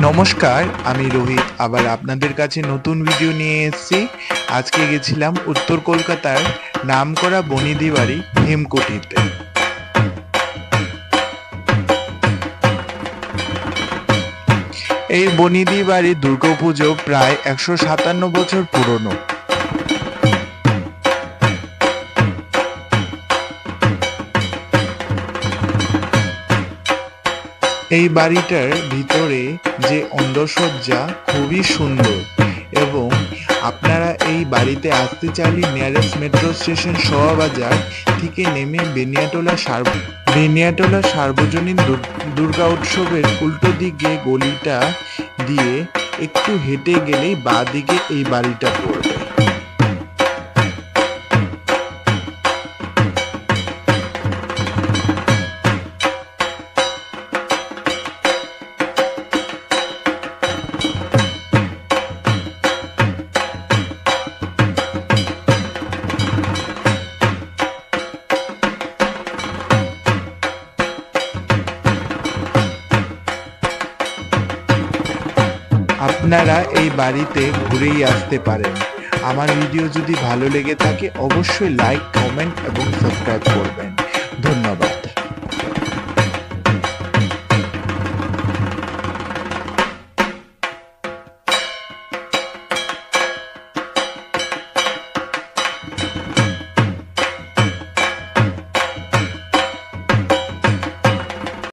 নমস্কার, আমি রোহিত আবার আপনাদের কাছে নতুন ভিডিও নিয়ে এসেছি। আজকে গেছিলাম উত্তর কলকাতার নামকরা বনিদি বাড়ি হেমকুটিতে। এই বনিদি বাড়ির দুর্গাপুজো প্রায় 157 বছর পুরনো। এই বাড়িটার ভিতরে যে অন্দরসজ্জা খুবই সুন্দর এবং আপনারা এই বাড়িতে আসতে চাইলে নিয়ারেস্ট মেট্রো স্টেশন সোয়াবাজার থেকে নেমে বেনিয়াটোলা সার্বজনীন দুর্গা উৎসবের উল্টো দিকে গলিটা দিয়ে একটু হেঁটে গেলেই বাঁ দিকে এই বাড়িটা পড়বে। আপনারা এই বাড়িতে ঘুরেই আসতে পারেন। আমার ভিডিও যদি ভালো লেগে থাকে অবশ্যই লাইক, কমেন্ট এবং সাবস্ক্রাইব করবেন। ধন্যবাদ।